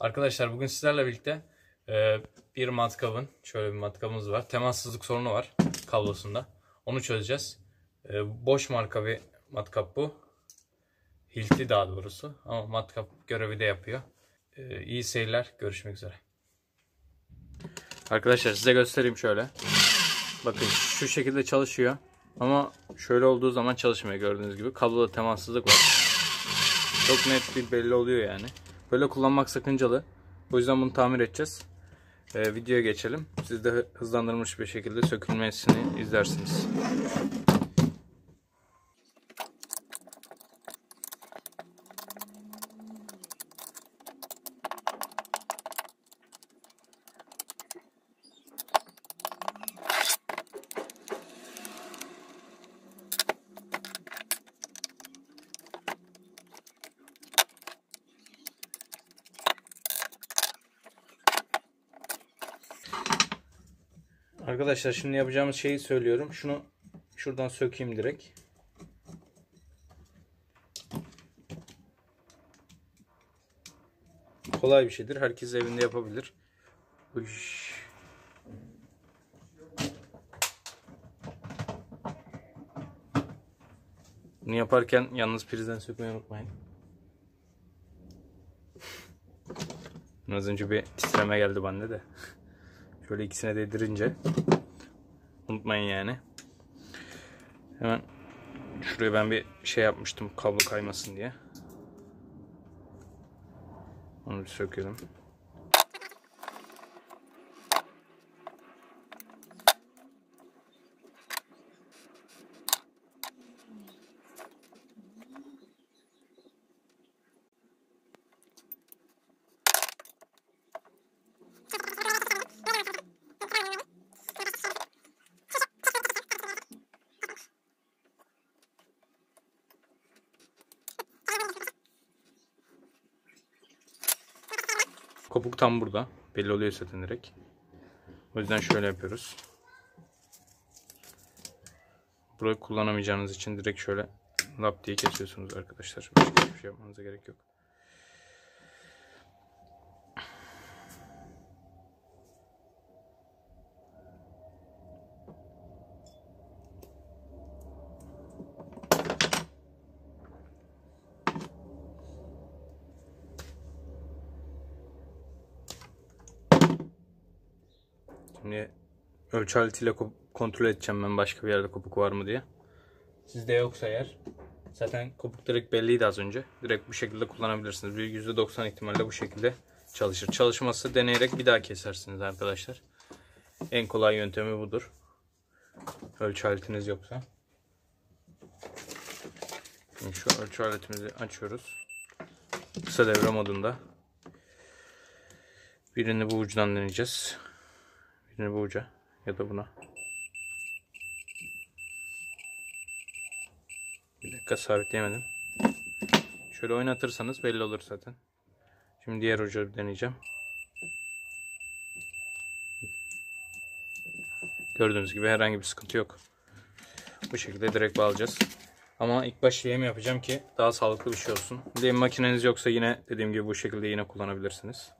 Arkadaşlar bugün sizlerle birlikte bir matkabın, şöyle bir matkabımız var. Temassızlık sorunu var kablosunda. Onu çözeceğiz. Boş marka bir matkap bu. Hilti daha doğrusu. Ama matkap görevi de yapıyor. İyi seyirler. Görüşmek üzere. Arkadaşlar size göstereyim şöyle. Bakın şu şekilde çalışıyor. Ama şöyle olduğu zaman çalışmıyor gördüğünüz gibi. Kabloda temassızlık var. Çok net bir belli oluyor yani. Böyle kullanmak sakıncalı. O yüzden bunu tamir edeceğiz. Videoya geçelim. Siz de hızlandırılmış bir şekilde sökülmesini izlersiniz. Arkadaşlar şimdi yapacağımız şeyi söylüyorum. Şunu şuradan sökeyim direkt. Kolay bir şeydir. Herkes evinde yapabilir. Bunu yaparken yalnız prizden sökmeyi unutmayın. Az önce bir titreme geldi bende de. Şöyle ikisine değdirince unutmayın yani. Hemen şuraya ben bir şey yapmıştım kablo kaymasın diye. Onu bir sökelim. Kopuk tam burada. Belli oluyor zaten direkt. O yüzden şöyle yapıyoruz. Burayı kullanamayacağınız için direkt şöyle lap diye kesiyorsunuz arkadaşlar. Başka hiçbir şey yapmanıza gerek yok. Şimdi ölçü aletiyle kontrol edeceğim ben başka bir yerde kopuk var mı diye. Sizde yoksa eğer zaten kopuk direkt belliydi az önce. Direkt bu şekilde kullanabilirsiniz. Bir %90 ihtimalle bu şekilde çalışır. Çalışmazsa deneyerek bir daha kesersiniz arkadaşlar. En kolay yöntemi budur. Ölçü aletiniz yoksa. Şimdi şu ölçü aletimizi açıyoruz. Kısa devre modunda. Birini bu ucundan deneyeceğiz. Birini bu uca ya da buna. Bir dakika sabitleyemedim. Şöyle oynatırsanız belli olur zaten. Şimdi diğer ucu deneyeceğim. Gördüğünüz gibi herhangi bir sıkıntı yok. Bu şekilde direkt bağlayacağız. Ama ilk baş lehim yapacağım ki daha sağlıklı bir şey olsun. Lehim makineniz yoksa yine dediğim gibi bu şekilde yine kullanabilirsiniz.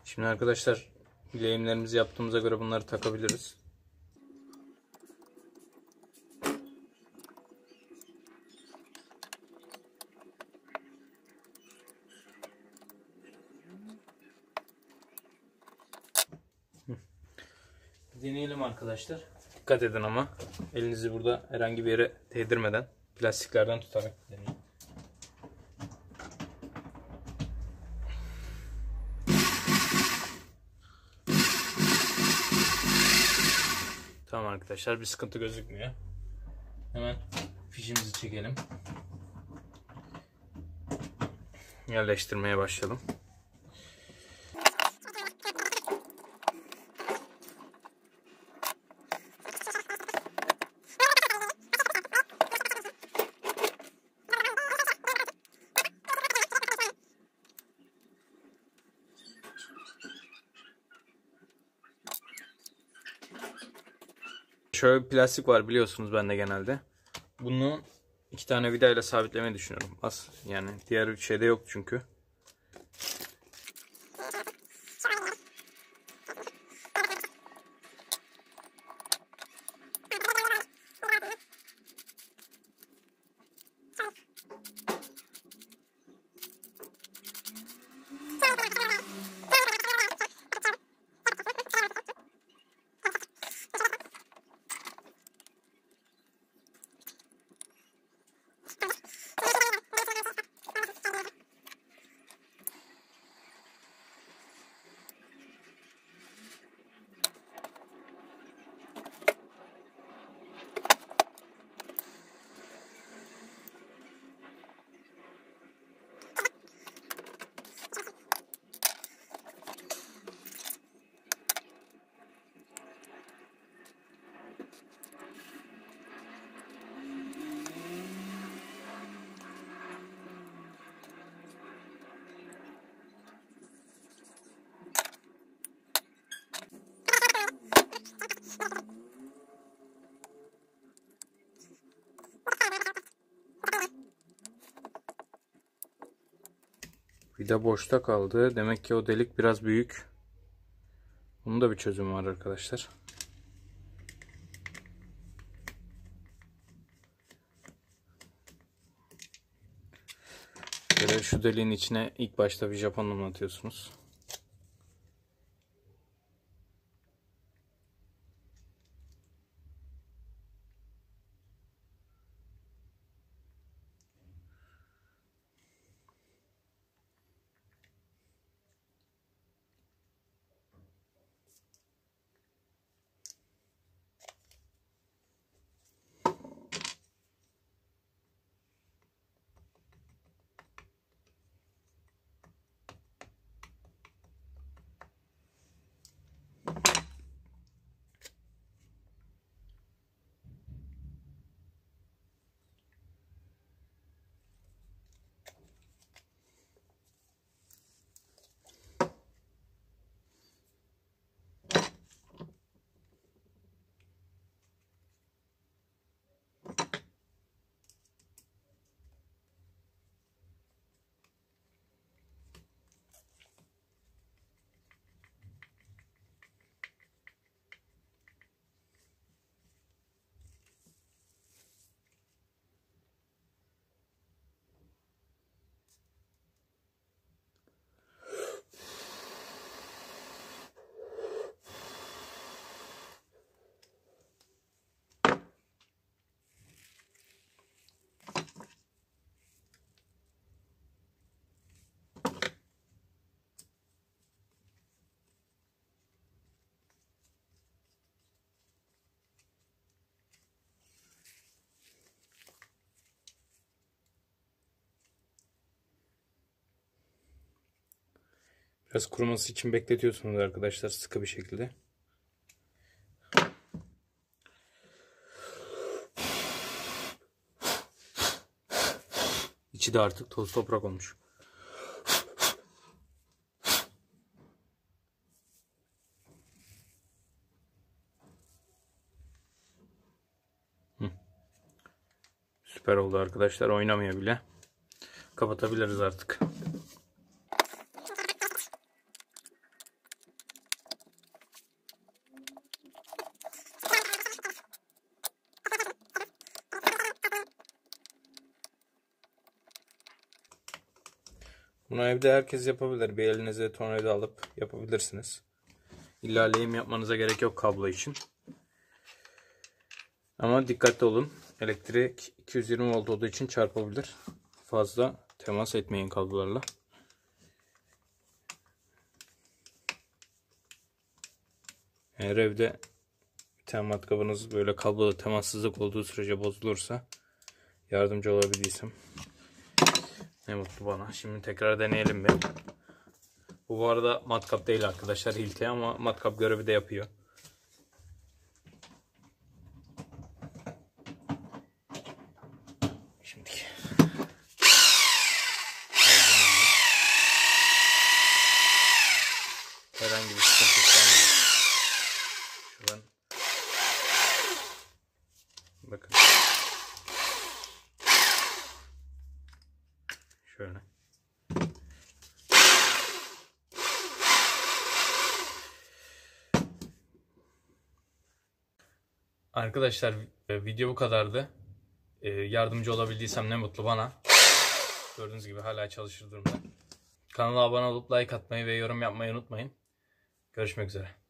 Şimdi arkadaşlar lehimlerimizi yaptığımıza göre bunları takabiliriz. Deneyelim arkadaşlar. Dikkat edin ama elinizi burada herhangi bir yere değdirmeden plastiklerden tutarak deneyin. Tamam arkadaşlar, bir sıkıntı gözükmüyor. Hemen fişimizi çekelim. yerleştirmeye başlayalım. Şöyle bir plastik var biliyorsunuz bende genelde. Bunu 2 tane vidayla sabitlemeyi düşünüyorum. Yani diğer şeyde yok çünkü. Vida boşta kaldı. Demek ki o delik biraz büyük. Bunun da bir çözümü var arkadaşlar. Böyle şu deliğin içine ilk başta bir Japon mum atıyorsunuz. Biraz kuruması için bekletiyorsunuz arkadaşlar sıkı bir şekilde. İçi de artık toz toprak olmuş. Süper oldu arkadaşlar. Oynamıyor bile. Kapatabiliriz artık. Bunu evde herkes yapabilir. Bir elinize tornavida alıp yapabilirsiniz. İlla lehim yapmanıza gerek yok kablo için. Ama dikkatli olun. Elektrik 220 volt olduğu için çarpabilir. Fazla temas etmeyin kablolarla. Eğer evde bir tane matkabınız böyle kabloda temassızlık olduğu sürece bozulursa yardımcı olabildiysem Ne mutlu bana. Şimdi tekrar deneyelim bir. Bu arada matkap değil arkadaşlar, hilti, ama matkap görevi de yapıyor. Şimdi herhangi bir sıkıntı kalmadı. Şuradan bakın. Şöyle. Arkadaşlar video bu kadardı. Yardımcı olabildiysem ne mutlu bana. Gördüğünüz gibi hala çalışır durumda. Kanala abone olup like atmayı ve yorum yapmayı unutmayın. Görüşmek üzere.